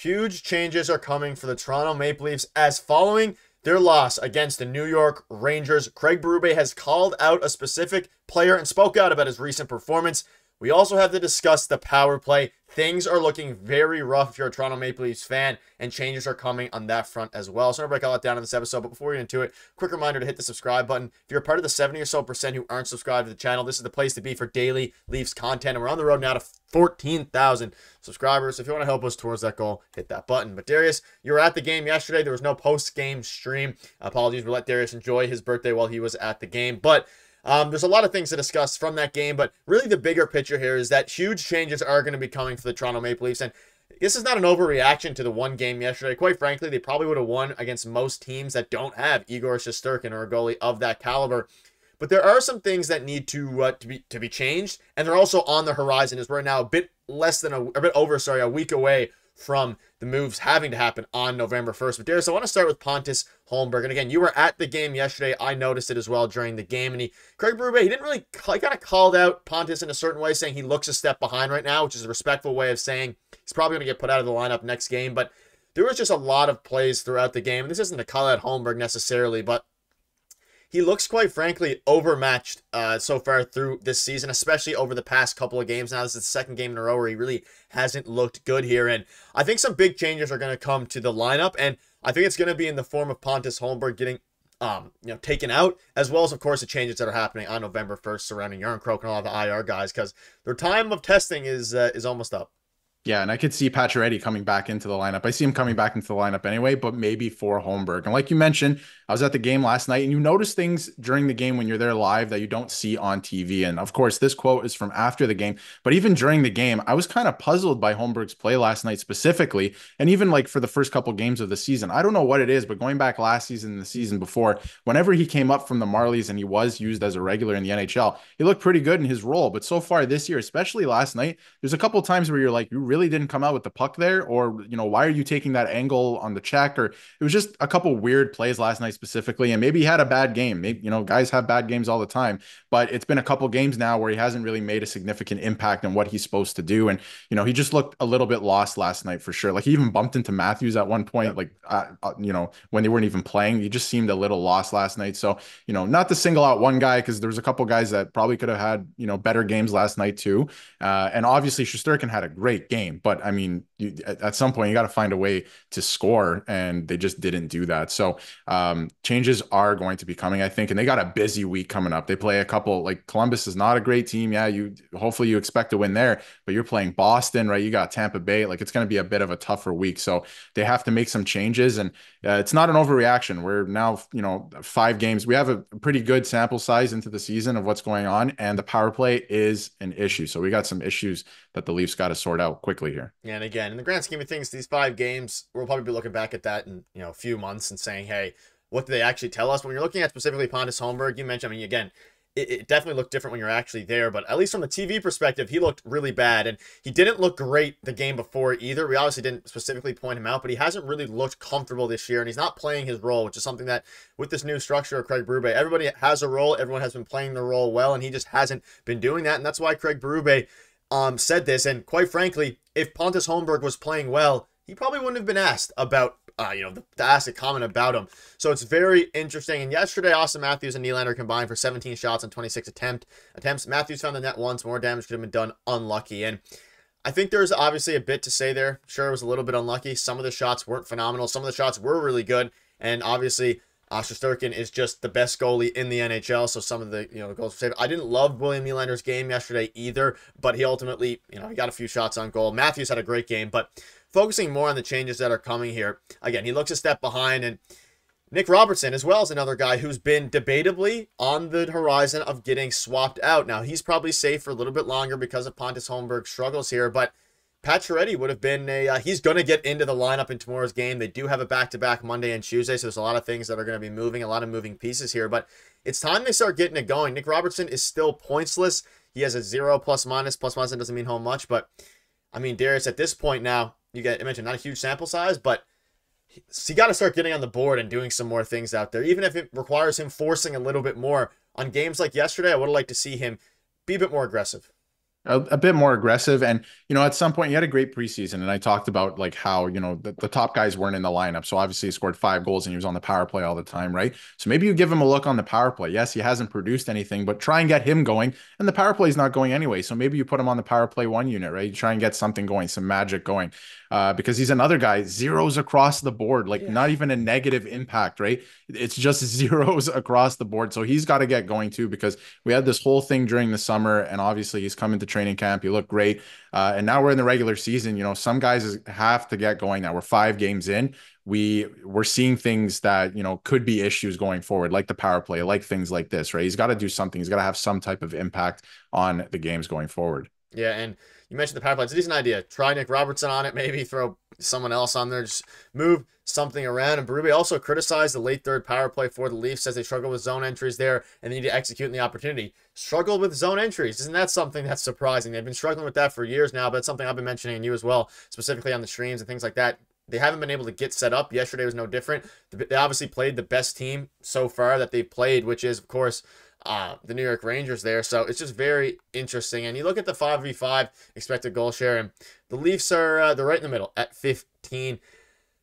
Huge changes are coming for the Toronto Maple Leafs as following their loss against the New York Rangers, Craig Berube has called out a specific player and spoke out about his recent performance. We also have to discuss the power play. Things are looking very rough if you're a Toronto Maple Leafs fan, and changes are coming on that front as well. So I'm going to break all that down in this episode, but before we get into it, quick reminder to hit the subscribe button. If you're a part of the 70 or so percent who aren't subscribed to the channel, this is the place to be for daily Leafs content, and we're on the road now to 14,000 subscribers. So if you want to help us towards that goal, hit that button. But Darius, you were at the game yesterday. There was no post-game stream. Apologies, we let Darius enjoy his birthday while he was at the game, but there's a lot of things to discuss from that game, but really the bigger picture here is that huge changes are going to be coming for the Toronto Maple Leafs, and this is not an overreaction to the one game yesterday. Quite frankly, they probably would have won against most teams that don't have Igor Shesterkin or a goalie of that caliber. But there are some things that need to be changed, and they're also on the horizon as we're now a bit over a week away from the moves having to happen on November 1st. But Darius, I want to start with Pontus Holberg. And again, you were at the game yesterday. I noticed it as well during the game. And Craig Berube, he didn't really, he kind of called out Pontus in a certain way, saying he looks a step behind right now, which is a respectful way of saying he's probably going to get put out of the lineup next game. But there was just a lot of plays throughout the game. And this isn't a call out Holberg necessarily, but he looks, quite frankly, overmatched so far through this season, especially over the past couple of games. Now, this is the second game in a row where he really hasn't looked good here. And I think some big changes are going to come to the lineup. And I think it's going to be in the form of Pontus Holberg getting taken out, as well as, of course, the changes that are happening on November 1st surrounding Yarn Croak and all of the IR guys, because their time of testing is almost up. Yeah, and I could see Pacioretty coming back into the lineup. I see him coming back into the lineup anyway, but maybe for Holmberg. And like you mentioned, I was at the game last night, and you notice things during the game when you're there live that you don't see on TV. And of course, this quote is from after the game. But even during the game, I was kind of puzzled by Holmberg's play last night specifically, and even like for the first couple games of the season. I don't know what it is, but going back last season and the season before, whenever he came up from the Marlies and he was used as a regular in the NHL, he looked pretty good in his role. But so far this year, especially last night, there's a couple times where you're like, you really didn't come out with the puck there, or why are you taking that angle on the check? Or it was just a couple weird plays last night specifically, and maybe he had a bad game. Maybe guys have bad games all the time, but it's been a couple games now where he hasn't really made a significant impact on what he's supposed to do. And he just looked a little bit lost last night for sure. Like, he even bumped into Matthews at one point, when they weren't even playing. He just seemed a little lost last night. So not to single out one guy, because there was a couple guys that probably could have had better games last night too, and obviously Shesterkin had a great game, but I mean, at some point you got to find a way to score, and they just didn't do that. So changes are going to be coming, I think, and they got a busy week coming up. They play a couple, like Columbus is not a great team. Yeah, hopefully you expect to win there, but you're playing Boston, right? You got Tampa Bay. Like, it's going to be a bit of a tougher week, so they have to make some changes. And it's not an overreaction. We're now 5 games. We have a pretty good sample size into the season of what's going on, and the power play is an issue. So we got some issues that the Leafs got to sort out quickly here. Yeah, and again, in the grand scheme of things, these 5 games, we'll probably be looking back at that in a few months and saying, hey, what did they actually tell us? When you're looking at specifically Pontus Holberg, you mentioned, again, it definitely looked different when you're actually there, but at least from the TV perspective, he looked really bad, and he didn't look great the game before either. We obviously didn't specifically point him out, but he hasn't really looked comfortable this year, and he's not playing his role, which is something that, with this new structure of Craig Berube, everybody has a role, everyone has been playing their role well, and he just hasn't been doing that, and that's why Craig Berube said this. And quite frankly, if Pontus Holberg was playing well, he probably wouldn't have been asked about to ask a comment about him. So it's very interesting. And yesterday, Austin Matthews and Nylander combined for 17 shots on 26 attempts. Matthews found the net once. More damage could have been done. Unlucky. And I think there's obviously a bit to say there. Sure, it was a little bit unlucky. Some of the shots weren't phenomenal. Some of the shots were really good. And obviously, Shesterkin is just the best goalie in the NHL, so some of the goals were saved. I didn't love William Nylander's game yesterday either, but he ultimately he got a few shots on goal. Matthews had a great game, but focusing more on the changes that are coming here, again, he looks a step behind, and Nick Robertson as well is another guy who's been debatably on the horizon of getting swapped out. Now, he's probably safe for a little bit longer because of Pontus Holmberg's struggles here, but Pacioretty would have been he's going to get into the lineup in tomorrow's game. They do have a back-to-back Monday and Tuesday, so there's a lot of things that are going to be moving, a lot of moving pieces here, but it's time they start getting it going. Nick Robertson is still pointsless. He has a 0 plus-minus. Plus-minus doesn't mean how much, but I mean, Darius, at this point now, I mentioned not a huge sample size, but he got to start getting on the board and doing some more things out there, even if it requires him forcing a little bit more. On games like yesterday, I would have liked to see him be a bit more aggressive. a bit more aggressive. And, at some point, he had a great preseason. And I talked about like how, the top guys weren't in the lineup. So obviously he scored 5 goals and he was on the power play all the time, right? So maybe you give him a look on the power play. Yes, he hasn't produced anything, but try and get him going. And the power play is not going anyway. So maybe you put him on the power play 1 unit, right? You try and get something going, some magic going. Because he's another guy, zeros across the board, like Yeah. not even a negative impact, right? It's just zeros across the board. So he's got to get going too, because we had this whole thing during the summer, and obviously he's come into training camp. He looked great. And now we're in the regular season. Some guys have to get going now. We're 5 games in. We're seeing things that, could be issues going forward, like the power play, like things like this, right? He's got to do something. He's got to have some type of impact on the games going forward. Yeah, and you mentioned the power play. It's a decent idea. Try Nick Robertson on it, maybe throw someone else on there. Just move something around. And Berube also criticized the late third power play for the Leafs, says they struggle with zone entries there and they need to execute in the opportunity. Struggle with zone entries. Isn't that something that's surprising? They've been struggling with that for years now, but it's something I've been mentioning to you as well, specifically on the streams and things like that. They haven't been able to get set up. Yesterday was no different. They obviously played the best team so far that they've played, which is, of course, the New York Rangers there. So it's just very interesting. And you look at the 5v5 expected goal share, and the Leafs are they're right in the middle at 15.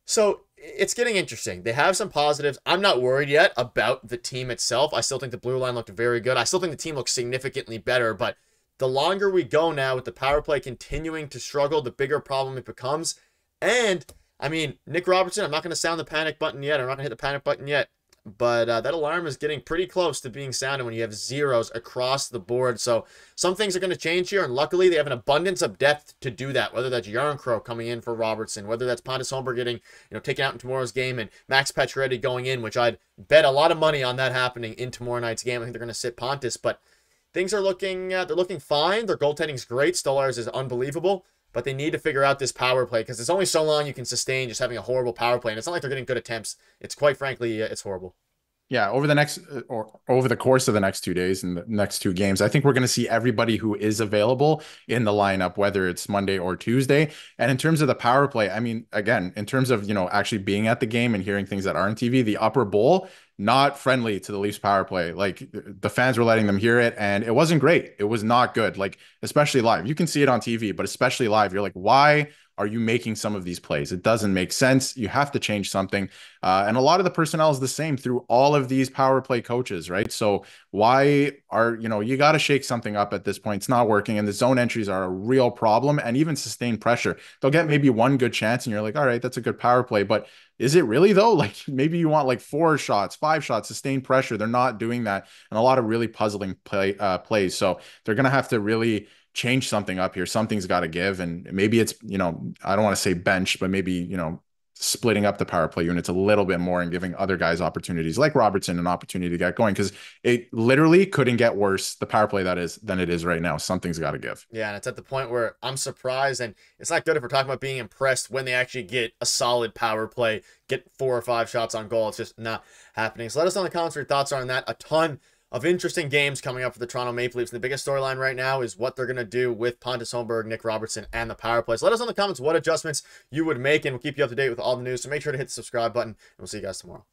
So it's getting interesting. They have some positives. I'm not worried yet about the team itself. I still think the blue line looked very good. I still think the team looks significantly better, but the longer we go now with the power play continuing to struggle, the bigger problem it becomes. And I mean, Nick Robertson, I'm not going to sound the panic button yet. I'm not going to hit the panic button yet. But that alarm is getting pretty close to being sounded when you have zeros across the board. So some things are going to change here, and luckily they have an abundance of depth to do that, whether that's Yarncrow coming in for Robertson, whether that's Pontus Holberg getting taken out in tomorrow's game, and Max Pacioretty going in, which I'd bet a lot of money on that happening in tomorrow night's game. I think they're going to sit Pontus, but things are looking they're looking fine. Their goaltending's great. Stolarz is unbelievable. But they need to figure out this power play, because it's only so long you can sustain just having a horrible power play. And it's not like they're getting good attempts. It's quite frankly, it's horrible. Yeah, over the course of the next 2 days and the next 2 games, I think we're going to see everybody who is available in the lineup, whether it's Monday or Tuesday. And in terms of the power play, I mean, again, in terms of, actually being at the game and hearing things that aren't TV, the upper bowl, not friendly to the Leafs power play. Like, the fans were letting them hear it, and it wasn't great. It was not good. Like, especially live. You can see it on TV, but especially live, you're like, why are you making some of these plays? It doesn't make sense. You have to change something. And a lot of the personnel is the same through all of these power play coaches, right? So why are, you got to shake something up at this point. It's not working. And the zone entries are a real problem, and even sustained pressure. They'll get maybe one good chance and you're like, all right, that's a good power play. But is it really though? Like, maybe you want like 4 shots, 5 shots, sustained pressure. They're not doing that. And a lot of really puzzling plays. So they're going to have to really change something up here. Something's got to give. And maybe it's, I don't want to say bench, but maybe, splitting up the power play units a little bit more and giving other guys opportunities, like Robertson, an opportunity to get going, because it literally couldn't get worse, the power play than it is right now. Something's got to give. Yeah, and it's at the point where I'm surprised, and it's not good if we're talking about being impressed when they actually get a solid power play, get 4 or 5 shots on goal. It's just not happening. So let us know in the comments what your thoughts are on that. A ton of interesting games coming up for the Toronto Maple Leafs. The biggest storyline right now is what they're going to do with Pontus Holberg, Nick Robertson, and the power play. So let us know in the comments what adjustments you would make, and we'll keep you up to date with all the news. So make sure to hit the subscribe button, and we'll see you guys tomorrow.